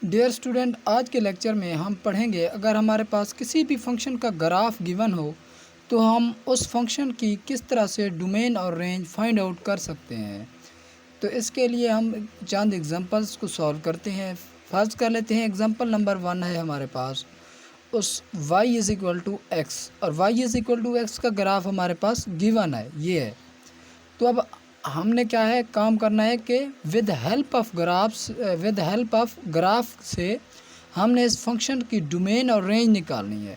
Dear student, आज के lecture में हम पढ़ेंगे अगर हमारे पास किसी भी फंक्शन का ग्राफ गिवन हो तो हम उस फंक्शन की किस तरह से डोमेन और रेंज फाइंड आउट कर सकते हैं। तो इसके लिए हम चंद एग्जांपल्स को सॉल्व करते हैं। फर्स्ट कर लेते हैं, एग्जांपल नंबर 1 है हमारे पास उस y is equal to x, और y is equal to x का ग्राफ हमारे पास गिवन है, ये है। तो अब हमने क्या है काम करना है कि विद हेल्प ऑफ ग्राफ से हमने इस फंक्शन की डोमेन और रेंज निकालनी है।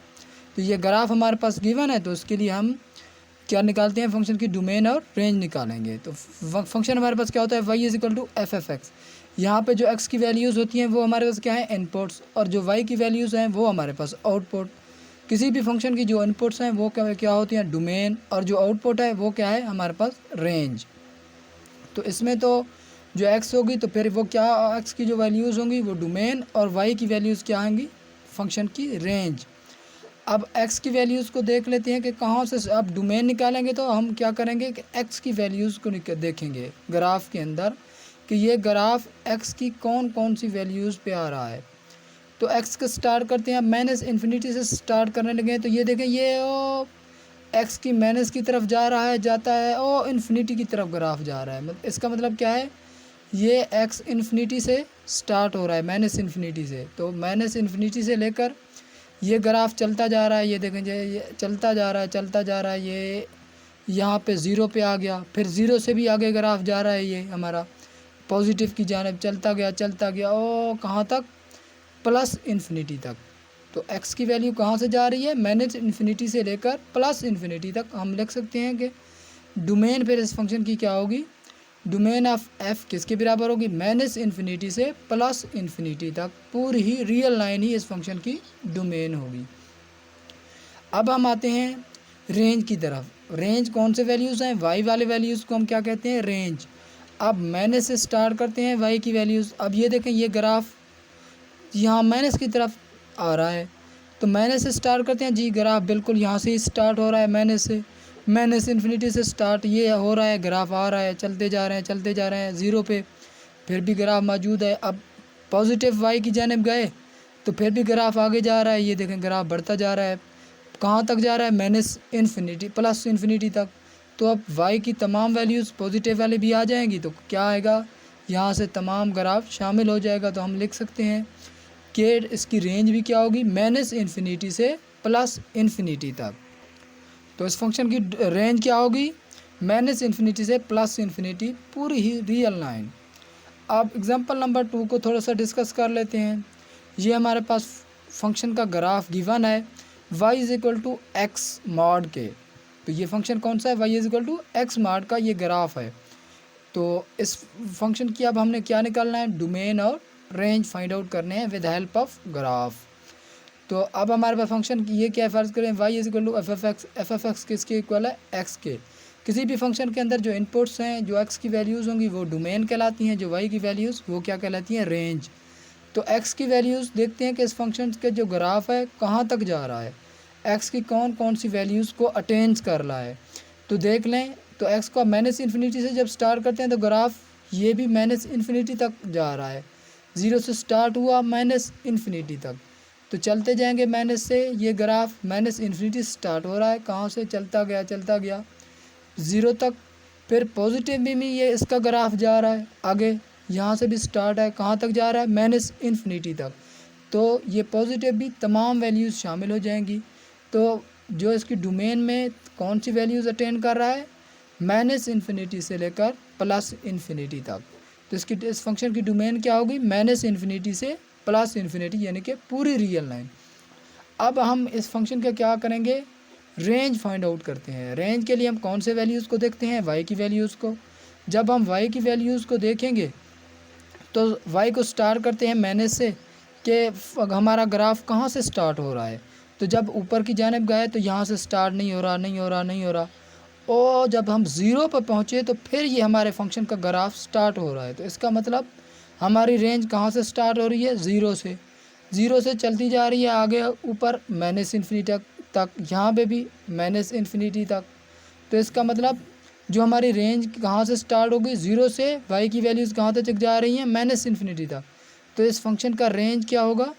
तो ये ग्राफ हमारे पास गिवन है, तो उसके लिए हम क्या निकालते हैं, फंक्शन की डोमेन और रेंज निकालेंगे। तो फंक्शन हमारे पास क्या होता है, y is equal to f f x. यहाँ पर जो x की वैल्यूज़ होती हैं वो हमारे पास क्या है, इनपुट्स, और जो y की वैल्यूज़ हैं वो हमारे पास आउटपुट। किसी भी फंक्शन की जो इनपुट्स हैं वो क्या होती हैं, डोमेन, और जो आउटपुट है वो क्या है हमारे पास, रेंज। तो इसमें तो जो x होगी तो फिर वो क्या, x की जो वैल्यूज़ होंगी वो डोमेन, और y की वैल्यूज़ क्या होंगी, फंक्शन की रेंज। अब x की वैल्यूज़ को देख लेते हैं कि कहाँ से अब डोमेन निकालेंगे। तो हम क्या करेंगे कि x की वैल्यूज़ को देखेंगे ग्राफ के अंदर कि ये ग्राफ x की कौन कौन सी वैल्यूज़ पे आ रहा है। तो x का स्टार्ट करते हैं, माइनस इन्फिनिटी से स्टार्ट करने लगे। तो ये देखें, ये एक्स की माइनस की तरफ जा रहा है, जाता है और इन्फिनिटी की तरफ ग्राफ जा रहा है। इसका मतलब क्या है, ये एक्स इन्फिनिटी से स्टार्ट हो रहा है, माइनस इन्फिनिटी से। तो माइनस इन्फिनिटी से लेकर ये ग्राफ चलता जा रहा है, ये देखें ये चलता जा रहा है, चलता जा रहा है, ये यहाँ पे ज़ीरो पे आ गया, फिर ज़ीरो से भी आगे ग्राफ जा रहा है, ये हमारा पॉजिटिव की जानिब चलता गया और कहाँ तक, प्लस इन्फिनिटी तक। तो x की वैल्यू कहाँ से जा रही है, माइनस इन्फिनिटी से लेकर प्लस इन्फिनिटी तक। हम लिख सकते हैं कि डोमेन फिर इस फंक्शन की क्या होगी, डोमेन ऑफ f किसके बराबर होगी, माइनस इन्फिनिटी से प्लस इन्फिनिटी तक। पूरी ही रियल लाइन ही इस फंक्शन की डोमेन होगी। अब हम आते हैं रेंज की तरफ। रेंज कौन से वैल्यूज़ हैं, y वाले वैल्यूज़ को हम क्या कहते हैं, रेंज। अब माइनस से स्टार्ट करते हैं y की वैल्यूज़। अब ये देखें, ये ग्राफ यहाँ माइनस की तरफ आ रहा है, तो माइनस से स्टार्ट करते हैं जी। ग्राफ बिल्कुल यहाँ से ही स्टार्ट हो रहा है, माइनस से, माइनस इन्फिनिटी से स्टार्ट ये हो रहा है, ग्राफ आ रहा है, चलते जा रहे हैं ज़ीरो पे, फिर भी ग्राफ मौजूद है। अब पॉजिटिव वाई की जानिब गए तो फिर भी ग्राफ आगे जा रहा है, ये देखें ग्राफ बढ़ता जा रहा है, कहाँ तक जा रहा है, माइनस इन्फिनिटी प्लस इन्फिनिटी तक। तो अब वाई की तमाम वैल्यूज़ पॉजिटिव वाले भी आ जाएंगी, तो क्या आएगा, यहाँ से तमाम ग्राफ शामिल हो जाएगा। तो हम लिख सकते हैं कि इसकी रेंज भी क्या होगी, माइनस इन्फिनिटी से प्लस इन्फिनिटी तक। तो इस फंक्शन की रेंज क्या होगी, माइनस इन्फिनिटी से प्लस इन्फिनिटी, पूरी ही रियल लाइन। अब एग्जांपल नंबर 2 को थोड़ा सा डिस्कस कर लेते हैं। ये हमारे पास फंक्शन का ग्राफ गिवन है, y is equal to x mod के। तो ये फंक्शन कौन सा है, y is equal to x mod का ये ग्राफ है। तो इस फंक्शन की अब हमने क्या निकालना है, डोमेन और रेंज फाइंड आउट करने हैं विद हेल्प ऑफ ग्राफ। तो अब हमारे पास फंक्शन की ये क्या फ़र्ज़ करें, y is equal to f f x किसके इक्वल है, x के। किसी भी फंक्शन के अंदर जो इनपुट्स हैं, जो x की वैल्यूज़ होंगी वो डोमेन कहलाती हैं, जो y की वैल्यूज़ वो क्या कहलाती हैं, रेंज। तो x की वैल्यूज़ देखते हैं कि इस फंक्शन के जो ग्राफ है कहाँ तक जा रहा है, x की कौन कौन सी वैल्यूज़ को अटेंड कर रहा है। तो देख लें, तो x को माइनस इन्फिनिटी से जब स्टार्ट करते हैं तो ग्राफ ये भी माइनस इन्फिनिटी तक जा रहा है, ज़ीरो से स्टार्ट हुआ माइनस इन्फिनिटी तक। तो चलते जाएंगे माइनस से, ये ग्राफ माइनस इन्फिनिटी से स्टार्ट हो रहा है, कहाँ से चलता गया ज़ीरो तक। फिर पॉजिटिव भी ये इसका ग्राफ जा रहा है आगे, यहाँ से भी स्टार्ट है, कहाँ तक जा रहा है, माइनस इन्फिनिटी तक। तो ये पॉजिटिव भी तमाम वैल्यूज़ शामिल हो जाएंगी। तो जो इसकी डोमेन में कौन सी वैल्यूज़ अटेंड कर रहा है, माइनस इन्फिनिटी से लेकर प्लस इन्फिनिटी तक। तो इस फंक्शन की डोमेन क्या होगी, माइनस इन्फिनिटी से प्लस इन्फिनिटी, यानी कि पूरी रियल लाइन। अब हम इस फंक्शन का क्या करेंगे, रेंज फाइंड आउट करते हैं। रेंज के लिए हम कौन से वैल्यूज़ को देखते हैं, y की वैल्यूज़ को। जब हम y की वैल्यूज़ को देखेंगे तो y को स्टार्ट करते हैं माइनस से, कि हमारा ग्राफ कहाँ से स्टार्ट हो रहा है। तो जब ऊपर की जानिब गए तो यहाँ से स्टार्ट नहीं हो रहा, और जब हम ज़ीरो पर पहुँचे तो फिर ये हमारे फंक्शन का ग्राफ स्टार्ट हो रहा है। तो इसका मतलब हमारी रेंज कहाँ से स्टार्ट हो रही है, ज़ीरो से चलती जा रही है आगे ऊपर माइनस इन्फिनिटी तक, यहाँ पे भी माइनस इन्फिनिटी तक। तो इसका मतलब जो हमारी रेंज कहाँ से स्टार्ट होगी, ज़ीरो से y की वैल्यूज़ कहाँ तक जा रही हैं, माइनस इन्फिनिटी तक। तो इस फंक्शन का रेंज क्या होगा,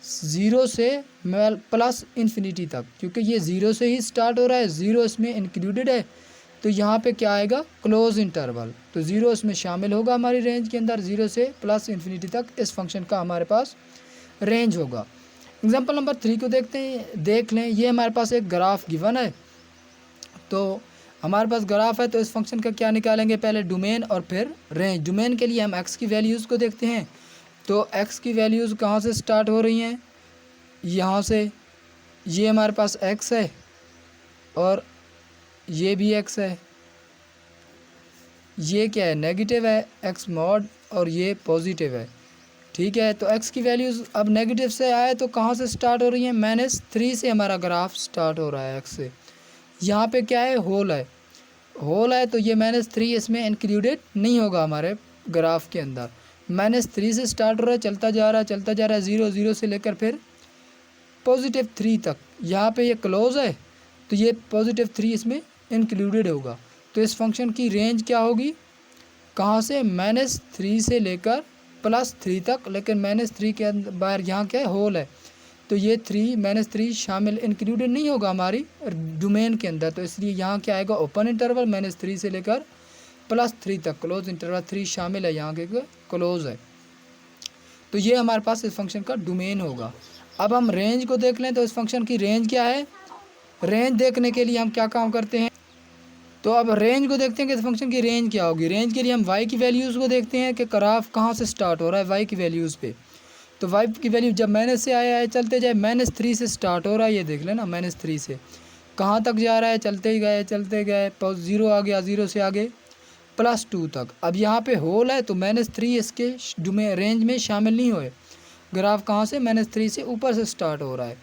0 से प्लस इन्फिनिटी तक, क्योंकि ये 0 से ही स्टार्ट हो रहा है, 0 इसमें इंक्लूडेड है, तो यहाँ पे क्या आएगा, क्लोज इंटरवल, तो 0 इसमें शामिल होगा हमारी रेंज के अंदर, 0 से प्लस इन्फिनिटी तक इस फंक्शन का हमारे पास रेंज होगा। एग्जांपल नंबर 3 को देखते हैं, देख लें। ये हमारे पास एक ग्राफ गिवन है, तो हमारे पास ग्राफ है, तो इस फंक्शन का क्या निकालेंगे, पहले डोमेन और फिर रेंज। डोमेन के लिए हम एक्स की वैल्यूज़ को देखते हैं, तो एक्स की वैल्यूज़ कहाँ से स्टार्ट हो रही हैं, यहाँ से, ये हमारे पास एक्स है और ये भी एक्स है, ये क्या है, नेगेटिव है एक्स मॉड, और ये पॉजिटिव है, ठीक है। तो एक्स की वैल्यूज़ अब नेगेटिव से आए तो कहाँ से स्टार्ट हो रही है, -3 से हमारा ग्राफ स्टार्ट हो रहा है एक्स से। यहाँ पे क्या है, होल है, होल है, तो ये -3 इसमें इंक्लूडेड नहीं होगा हमारे ग्राफ के अंदर। -3 से स्टार्ट हो रहा है, चलता जा रहा है, चलता जा रहा है, 0 0 से लेकर फिर +3 तक। यहाँ पे ये क्लोज है, तो ये +3 इसमें इंक्लूडेड होगा। तो इस फंक्शन की रेंज क्या होगी, कहाँ से, -3 से लेकर +3 तक, लेकिन -3 के बाहर यहाँ क्या है, होल है, तो ये -3 शामिल इंक्लूडेड नहीं होगा हमारी डोमेन के अंदर, तो इसलिए यहाँ क्या आएगा, ओपन इंटरवल -3 से लेकर +3 तक, क्लोज इंटरवल 3 शामिल है, यहाँ के क्लोज है, तो ये हमारे पास इस फंक्शन का डोमेन होगा। अब हम रेंज को देख लें, तो इस फंक्शन की रेंज क्या है। रेंज देखने के लिए हम क्या काम करते हैं, तो अब रेंज को देखते हैं कि इस फंक्शन की रेंज क्या होगी। रेंज के लिए हम y की वैल्यूज़ को देखते हैं कि ग्राफ कहाँ से स्टार्ट हो रहा है y की वैल्यूज़ पे। तो y की वैल्यू जब माइनस से आया है, चलते जाए, -3 से स्टार्ट हो रहा है, ये देख लेना, -3 से कहाँ तक जा रहा है, चलते ही गए, चलते गए, 0 आ गया, 0 से आगे +2 तक। अब यहाँ पे होल है, तो -3 इसके रेंज में शामिल नहीं हुए। ग्राफ कहाँ से, -3 से ऊपर से स्टार्ट हो रहा है,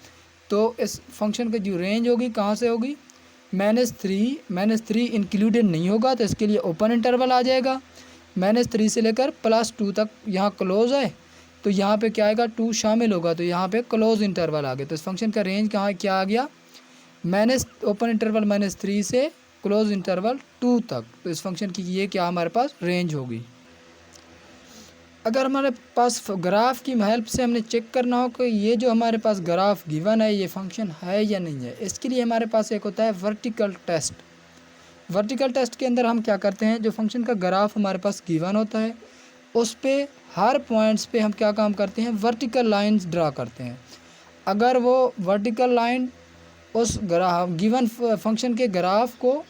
तो इस फंक्शन की जो रेंज होगी कहाँ से होगी, -3 इंक्लूडेड नहीं होगा, तो इसके लिए ओपन इंटरवल आ जाएगा, -3 से लेकर +2 तक यहाँ क्लोज है, तो यहाँ पे क्या आएगा, 2 शामिल होगा, तो यहाँ पे क्लोज इंटरवल आ गया। तो इस फंक्शन का रेंज कहाँ क्या आ गया, ओपन इंटरवल -3 से क्लोज इंटरवल 2 तक, तो इस फंक्शन की ये क्या हमारे पास रेंज होगी। अगर हमारे पास ग्राफ की हेल्प से हमने चेक करना हो कि ये जो हमारे पास ग्राफ गिवन है ये फंक्शन है या नहीं है, इसके लिए हमारे पास एक होता है वर्टिकल टेस्ट। वर्टिकल टेस्ट के अंदर हम क्या करते हैं, जो फंक्शन का ग्राफ हमारे पास गिवन होता है उस पे हर पॉइंट्स पे हम क्या काम करते हैं, वर्टिकल लाइंस ड्रा करते हैं। अगर वो वर्टिकल लाइन उस गिवन फंक्शन के ग्राफ को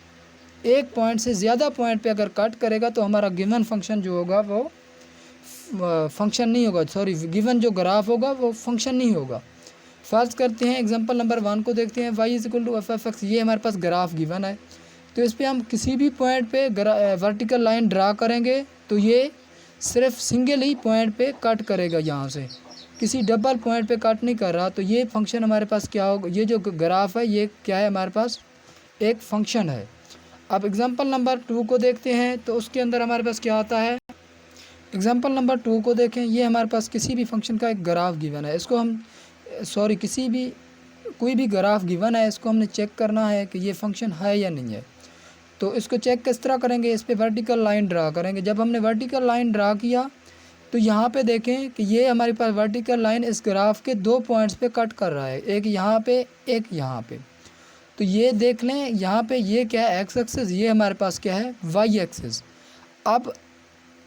एक पॉइंट से ज़्यादा पॉइंट पे अगर कट करेगा तो हमारा गिवन फंक्शन जो होगा वो फंक्शन नहीं होगा, सॉरी, गिवन जो ग्राफ होगा वो फंक्शन नहीं होगा। फर्ज करते हैं एग्जांपल नंबर 1 को देखते हैं, y=f(x), ये हमारे पास ग्राफ गिवन है, तो इस पर हम किसी भी पॉइंट पे वर्टिकल लाइन ड्रा करेंगे तो ये सिर्फ सिंगल ही पॉइंट पे कट करेगा, यहाँ से किसी डबल पॉइंट पे कट नहीं कर रहा, तो ये फंक्शन हमारे पास क्या होगा, ये जो ग्राफ है ये क्या है, हमारे पास एक फंक्शन है। अब एग्जांपल नंबर 2 को देखते हैं, तो उसके अंदर हमारे पास क्या आता है, एग्जांपल नंबर 2 को देखें, ये हमारे पास किसी भी फंक्शन का एक ग्राफ गिवन है, इसको हम कोई भी ग्राफ गिवन है, इसको हमने चेक करना है कि ये फंक्शन है या नहीं है। तो इसको चेक किस तरह करेंगे, इस पर वर्टिकल लाइन ड्रा करेंगे। जब हमने वर्टिकल लाइन ड्रा किया तो यहाँ पे देखें कि ये हमारे पास वर्टिकल लाइन इस ग्राफ के 2 पॉइंट्स पे कट कर रहा है, एक यहाँ पे, एक यहाँ पे। तो ये देख लें, यहाँ पे ये क्या है, एक्स एक्सिस, ये हमारे पास क्या है, वाई एक्सिस। अब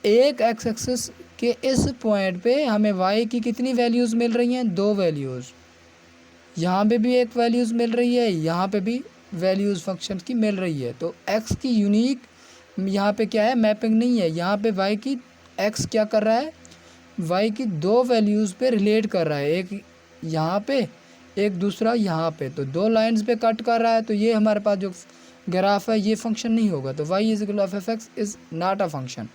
एक एक्स एक्सिस के इस पॉइंट पे हमें वाई की कितनी वैल्यूज़ मिल रही हैं, 2 वैल्यूज़, यहाँ पे भी एक वैल्यूज़ मिल रही है, यहाँ पे भी वैल्यूज़ फंक्शन की मिल रही है। तो एक्स की यूनिक यहाँ पे क्या है, मैपिंग नहीं है, यहाँ पे वाई की एक्स क्या कर रहा है, वाई की 2 वैल्यूज़ पे रिलेट कर रहा है, एक यहाँ पे, एक दूसरा यहाँ पे, तो 2 लाइंस पे कट कर रहा है, तो ये हमारे पास जो ग्राफ है ये फंक्शन नहीं होगा। तो y=f(x) is not a function.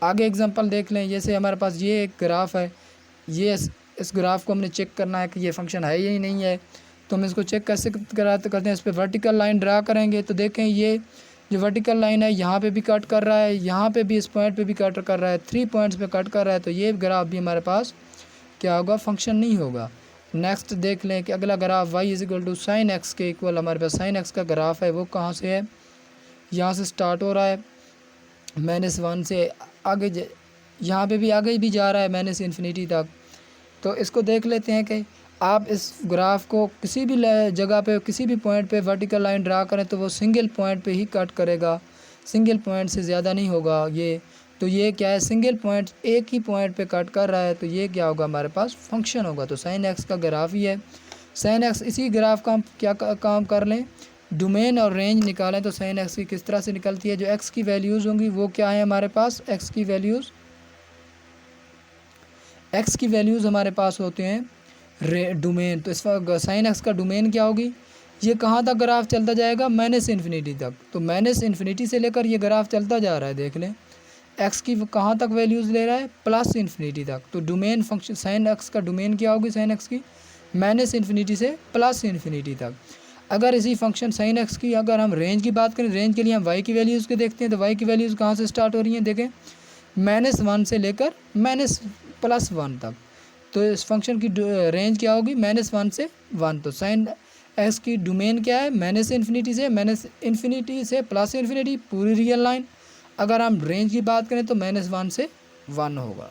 आगे एग्जांपल देख लें, जैसे हमारे पास ये एक ग्राफ है, ये इस ग्राफ को हमने चेक करना है कि ये फंक्शन है या नहीं है, तो हम इसको चेक कैसे करते हैं, इस पर वर्टिकल लाइन ड्रा करेंगे, तो देखें ये जो वर्टिकल लाइन है यहाँ पे भी कट कर रहा है, यहाँ पे भी इस पॉइंट पे भी कट कर रहा है, 3 पॉइंट्स पे कट कर रहा है, तो ये ग्राफ भी हमारे पास क्या होगा, फंक्शन नहीं होगा। नेक्स्ट देख लें कि अगला ग्राफ y=sin x के इक्वल, हमारे पास sin x का ग्राफ है, वो कहाँ से है, यहाँ से स्टार्ट हो रहा है, -1 से आगे यहाँ पे भी आगे भी जा रहा है माइनस इन्फिनिटी तक। तो इसको देख लेते हैं कि आप इस ग्राफ को किसी भी जगह पे किसी भी पॉइंट पे वर्टिकल लाइन ड्रा करें तो वो सिंगल पॉइंट पे ही कट करेगा, सिंगल पॉइंट से ज़्यादा नहीं होगा ये। तो ये क्या है, सिंगल पॉइंट एक ही पॉइंट पे कट कर रहा है, तो ये क्या होगा हमारे पास फंक्शन होगा। तो साइन एक्स का ग्राफ ही है। साइन एक्स, इसी ग्राफ का हम क्या काम कर लें, डोमेन और रेंज निकालें। तो साइन एक्स की किस तरह से निकलती है, जो एक्स की वैल्यूज़ होंगी वो क्या है हमारे पास, एक्स की वैल्यूज़ हमारे पास होते हैं डोमेन। तो इस साइन एक्स का डोमेन क्या होगी, ये कहाँ तक ग्राफ चलता जाएगा, माइनस इन्फिनिटी तक। तो माइनस इन्फिनिटी से लेकर ये ग्राफ चलता जा रहा है, देख लें एक्स की कहाँ तक वैल्यूज़ ले रहा है, प्लस इन्फिनिटी तक। तो डोमेन फंक्शन साइन एक्स का डोमेन क्या होगी, साइन एक्स की माइनस इन्फिनिटी से प्लस इन्फिनिटी तक। अगर इसी फंक्शन साइन एक्स की अगर हम रेंज की बात करें, रेंज के लिए हम वाई की वैल्यूज़ के देखते हैं। तो वाई की वैल्यूज़ कहाँ से स्टार्ट हो रही हैं, देखें -1 से लेकर +1 तक। तो इस फंक्शन की रेंज क्या होगी, -1 से 1। तो साइन एक्स की डोमेन क्या है, माइनस इन्फिनिटी से प्लस इन्फिनिटी, पूरी रियल लाइन। अगर हम रेंज की बात करें तो -1 से 1 होगा।